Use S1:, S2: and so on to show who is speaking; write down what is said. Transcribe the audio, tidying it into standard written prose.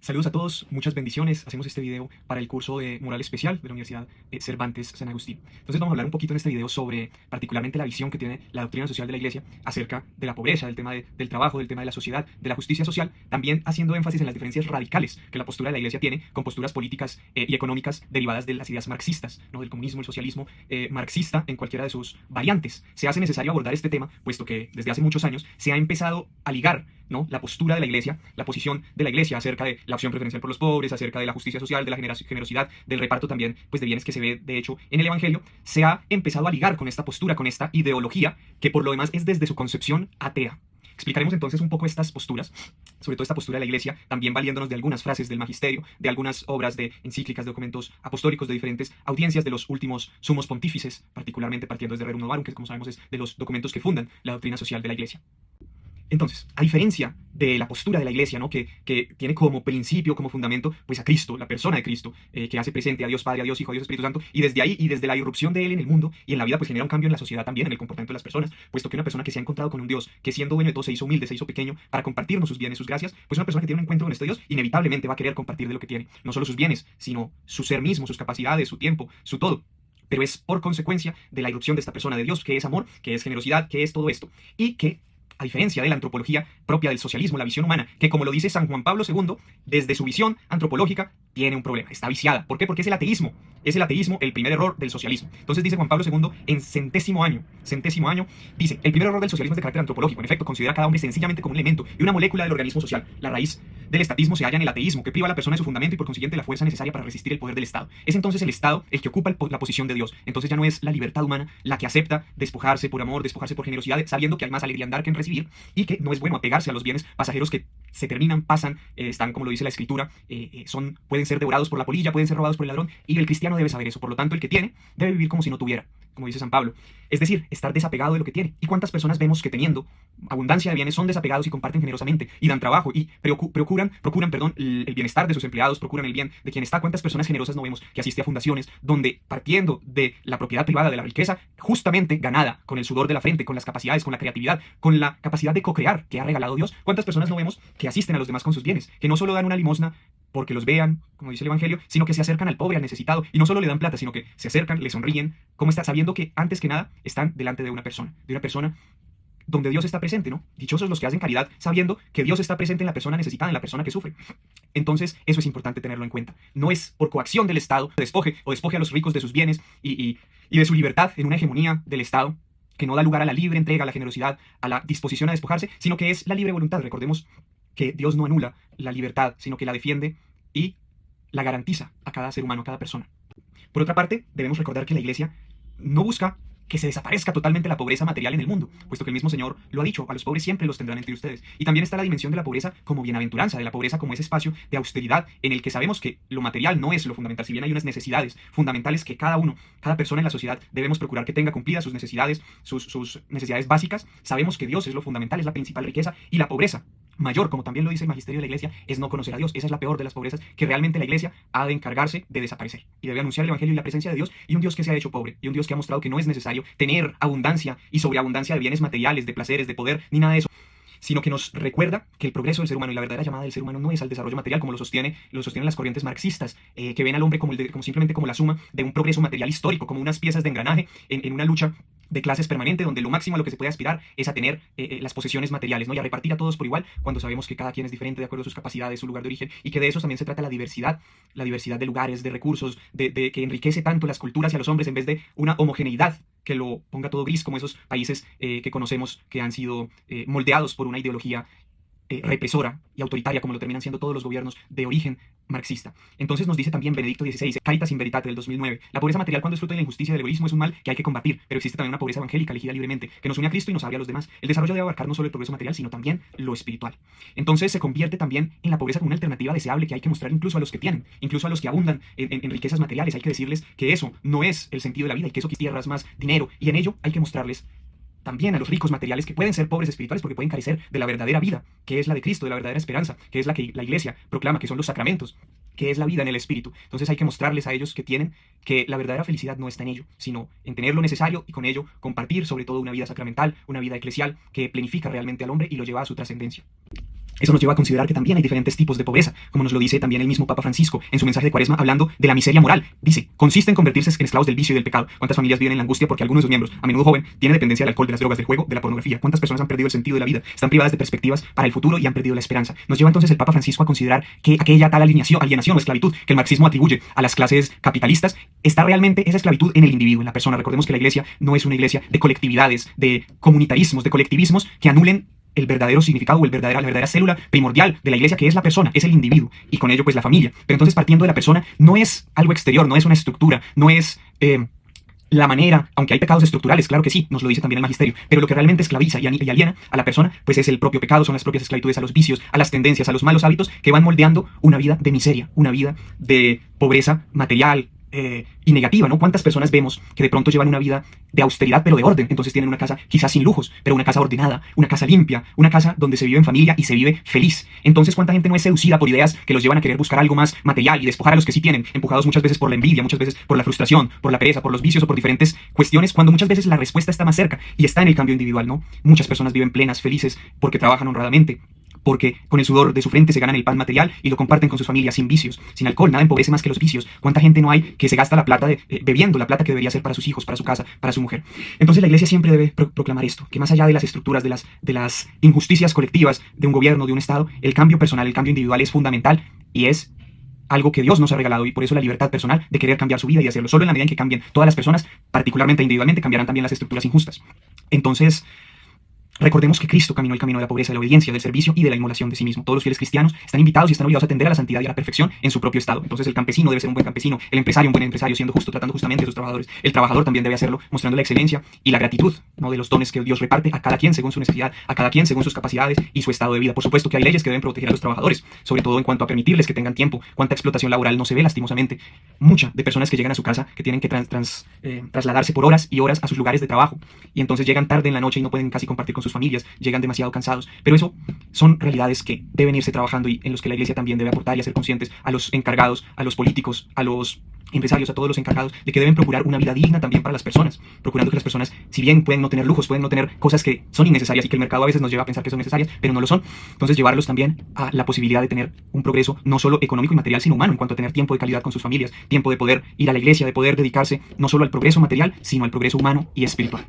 S1: Saludos a todos, muchas bendiciones. Hacemos este video para el curso de Moral Especial de la Universidad Cervantes San Agustín. Entonces vamos a hablar un poquito en este video sobre particularmente la visión que tiene la doctrina social de la Iglesia acerca de la pobreza, del tema del trabajo, del tema de la sociedad, de la justicia social, también haciendo énfasis en las diferencias radicales que la postura de la Iglesia tiene con posturas políticas y económicas derivadas de las ideas marxistas, ¿no? Del comunismo, el socialismo marxista en cualquiera de sus variantes. Se hace necesario abordar este tema, puesto que desde hace muchos años se ha empezado a ligar, ¿no?, la postura de la Iglesia, la posición de la Iglesia acerca de la opción preferencial por los pobres, acerca de la justicia social, de la generosidad, del reparto también pues de bienes que se ve de hecho en el Evangelio, se ha empezado a ligar con esta postura, con esta ideología que por lo demás es desde su concepción atea. Explicaremos entonces un poco estas posturas, sobre todo esta postura de la Iglesia, también valiéndonos de algunas frases del magisterio, de algunas obras de encíclicas, de documentos apostólicos, de diferentes audiencias de los últimos sumos pontífices, particularmente partiendo desde Rerum Novarum, que como sabemos es de los documentos que fundan la doctrina social de la Iglesia. Entonces, a diferencia de la postura de la Iglesia, ¿no?, que tiene como principio, como fundamento, pues a Cristo, la persona de Cristo, que hace presente a Dios Padre, a Dios Hijo, a Dios Espíritu Santo, y desde ahí, y desde la irrupción de Él en el mundo y en la vida, pues genera un cambio en la sociedad también, en el comportamiento de las personas, puesto que una persona que se ha encontrado con un Dios, que siendo dueño de todo se hizo humilde, se hizo pequeño, para compartirnos sus bienes, sus gracias, pues una persona que tiene un encuentro con este Dios, inevitablemente va a querer compartir de lo que tiene, no solo sus bienes, sino su ser mismo, sus capacidades, su tiempo, su todo. Pero es por consecuencia de la irrupción de esta persona de Dios, que es amor, que es generosidad, que es todo esto, y que a diferencia de la antropología propia del socialismo, la visión humana, que como lo dice San Juan Pablo II, desde su visión antropológica tiene un problema, está viciada. ¿Por qué? Porque es el ateísmo el primer error del socialismo. Entonces dice Juan Pablo II en centésimo año, dice, el primer error del socialismo es de carácter antropológico, en efecto, considera a cada hombre sencillamente como un elemento y una molécula del organismo social. La raíz del estatismo se halla en el ateísmo, que priva a la persona de su fundamento y por consiguiente la fuerza necesaria para resistir el poder del Estado. Es entonces el Estado el que ocupa la posición de Dios. Entonces ya no es la libertad humana la que acepta despojarse por amor, despojarse por generosidad, sabiendo que hay más alegría en dar que en recibir, y que no es bueno apegarse a los bienes pasajeros que se terminan, pasan, están, como lo dice la Escritura, pueden ser devorados por la polilla, pueden ser robados por el ladrón, y el cristiano debe saber eso. Por lo tanto, el que tiene debe vivir como si no tuviera, como dice San Pablo. Es decir, estar desapegado de lo que tiene. ¿Y cuántas personas vemos que teniendo abundancia de bienes son desapegados y comparten generosamente y dan trabajo y procuran el bienestar de sus empleados, procuran el bien de quien está? ¿Cuántas personas generosas no vemos que asiste a fundaciones donde, partiendo de la propiedad privada, de la riqueza justamente ganada con el sudor de la frente, con las capacidades, con la creatividad, con la capacidad de co-crear que ha regalado Dios, cuántas personas no vemos que asisten a los demás con sus bienes, que no solo dan una limosna porque los vean, como dice el Evangelio, sino que se acercan al pobre, al necesitado, y no solo le dan plata, sino que se acercan, le sonríen, como está, sabiendo que antes que nada están delante de una persona donde Dios está presente, ¿no? Dichosos los que hacen caridad sabiendo que Dios está presente en la persona necesitada, en la persona que sufre. Entonces, eso es importante tenerlo en cuenta. No es por coacción del Estado, despoje a los ricos de sus bienes y de su libertad en una hegemonía del Estado que no da lugar a la libre entrega, a la generosidad, a la disposición a despojarse, sino que es la libre voluntad. Recordemos que Dios no anula la libertad, sino que la defiende y la garantiza a cada ser humano, a cada persona. Por otra parte, debemos recordar que la Iglesia no busca que se desaparezca totalmente la pobreza material en el mundo, puesto que el mismo Señor lo ha dicho, a los pobres siempre los tendrán entre ustedes. Y también está la dimensión de la pobreza como bienaventuranza, de la pobreza como ese espacio de austeridad en el que sabemos que lo material no es lo fundamental, si bien hay unas necesidades fundamentales que cada persona en la sociedad debemos procurar que tenga cumplidas sus necesidades, sus necesidades básicas. Sabemos que Dios es lo fundamental, es la principal riqueza, y la pobreza mayor, como también lo dice el magisterio de la Iglesia, es no conocer a Dios. Esa es la peor de las pobrezas que realmente la Iglesia ha de encargarse de desaparecer y debe anunciar el Evangelio y la presencia de Dios, y un Dios que se ha hecho pobre, y un Dios que ha mostrado que no es necesario tener abundancia y sobreabundancia de bienes materiales, de placeres, de poder, ni nada de eso, sino que nos recuerda que el progreso del ser humano y la verdadera llamada del ser humano no es al desarrollo material, como lo sostienen las corrientes marxistas, que ven al hombre como simplemente como la suma de un progreso material histórico, como unas piezas de engranaje en una lucha de clases permanente, donde lo máximo a lo que se puede aspirar es a tener las posesiones materiales, ¿no?, y a repartir a todos por igual, cuando sabemos que cada quien es diferente de acuerdo a sus capacidades, su lugar de origen, y que de eso también se trata la diversidad de lugares, de recursos, de que enriquece tanto las culturas y a los hombres en vez de una homogeneidad que lo ponga todo gris, como esos países que conocemos que han sido moldeados por una ideología represora y autoritaria, como lo terminan siendo todos los gobiernos de origen marxista. Entonces nos dice también Benedicto XVI, Caritas in Veritate del 2009, la pobreza material, cuando es fruto de la injusticia y del egoísmo, es un mal que hay que combatir, pero existe también una pobreza evangélica elegida libremente, que nos une a Cristo y nos abre a los demás. El desarrollo debe abarcar no solo el progreso material, sino también lo espiritual. Entonces se convierte también en la pobreza como una alternativa deseable que hay que mostrar incluso a los que tienen, incluso a los que abundan en riquezas materiales. Hay que decirles que eso no es el sentido de la vida y que eso que tierras más dinero, y en ello hay que mostrarles también a los ricos materiales que pueden ser pobres espirituales porque pueden carecer de la verdadera vida, que es la de Cristo, de la verdadera esperanza, que es la que la Iglesia proclama, que son los sacramentos, que es la vida en el Espíritu. Entonces hay que mostrarles a ellos que tienen que la verdadera felicidad no está en ello, sino en tener lo necesario y con ello compartir sobre todo una vida sacramental, una vida eclesial que plenifica realmente al hombre y lo lleva a su trascendencia. Eso nos lleva a considerar que también hay diferentes tipos de pobreza, como nos lo dice también el mismo Papa Francisco en su mensaje de Cuaresma hablando de la miseria moral. Dice, consiste en convertirse en esclavos del vicio y del pecado. ¿Cuántas familias viven en la angustia porque algunos de sus miembros, a menudo joven, tienen dependencia del alcohol, de las drogas, del juego, de la pornografía? ¿Cuántas personas han perdido el sentido de la vida? Están privadas de perspectivas para el futuro y han perdido la esperanza. Nos lleva entonces el Papa Francisco a considerar que aquella tal alienación o esclavitud que el marxismo atribuye a las clases capitalistas, está realmente esa esclavitud en el individuo, en la persona. Recordemos que la iglesia no es una iglesia de colectividades, de comunitarismos, de colectivismos que anulen el verdadero significado o la verdadera célula primordial de la iglesia, que es la persona, es el individuo, y con ello pues la familia. Pero entonces, partiendo de la persona, no es algo exterior, no es una estructura, no es la manera, aunque hay pecados estructurales, claro que sí, nos lo dice también el magisterio, pero lo que realmente esclaviza y aliena a la persona, pues es el propio pecado, son las propias esclavitudes a los vicios, a las tendencias, a los malos hábitos que van moldeando una vida de miseria, una vida de pobreza material, y negativa, ¿no? ¿Cuántas personas vemos que de pronto llevan una vida de austeridad pero de orden? Entonces tienen una casa quizás sin lujos, pero una casa ordenada, una casa limpia, una casa donde se vive en familia y se vive feliz. Entonces, ¿cuánta gente no es seducida por ideas que los llevan a querer buscar algo más material y despojar a los que sí tienen, empujados muchas veces por la envidia, muchas veces por la frustración, por la pereza, por los vicios o por diferentes cuestiones, cuando muchas veces la respuesta está más cerca y está en el cambio individual, ¿no? Muchas personas viven plenas, felices, porque trabajan honradamente, porque con el sudor de su frente se ganan el pan material y lo comparten con sus familias sin vicios, sin alcohol. Nada empobrece más que los vicios. ¿Cuánta gente no hay que se gasta la plata bebiendo la plata que debería ser para sus hijos, para su casa, para su mujer? Entonces la iglesia siempre debe proclamar esto, que más allá de las estructuras, de las injusticias colectivas de un gobierno, de un Estado, el cambio personal, el cambio individual es fundamental y es algo que Dios nos ha regalado, y por eso la libertad personal de querer cambiar su vida y hacerlo. Solo en la medida en que cambien todas las personas, particularmente individualmente, cambiarán también las estructuras injustas. Entonces, recordemos que Cristo caminó el camino de la pobreza, de la obediencia, del servicio y de la inmolación de sí mismo. Todos los fieles cristianos están invitados y están obligados a atender a la santidad y a la perfección en su propio estado. Entonces el campesino debe ser un buen campesino, el empresario un buen empresario, siendo justo, tratando justamente a sus trabajadores. El trabajador también debe hacerlo, mostrando la excelencia y la gratitud, ¿no?, de los dones que Dios reparte a cada quien según su necesidad, a cada quien según sus capacidades y su estado de vida. Por supuesto que hay leyes que deben proteger a los trabajadores, sobre todo en cuanto a permitirles que tengan tiempo. Cuánta explotación laboral no se ve lastimosamente. Mucha de personas que llegan a su casa que tienen que trasladarse por horas y horas a sus lugares de trabajo y entonces llegan tarde en la noche y no pueden casi compartir con sus familias, llegan demasiado cansados, pero eso son realidades que deben irse trabajando y en los que la iglesia también debe aportar y hacer conscientes a los encargados, a los políticos, a los empresarios, a todos los encargados, de que deben procurar una vida digna también para las personas, procurando que las personas, si bien pueden no tener lujos, pueden no tener cosas que son innecesarias y que el mercado a veces nos lleva a pensar que son necesarias, pero no lo son, entonces llevarlos también a la posibilidad de tener un progreso no solo económico y material, sino humano, en cuanto a tener tiempo de calidad con sus familias, tiempo de poder ir a la iglesia, de poder dedicarse no solo al progreso material, sino al progreso humano y espiritual.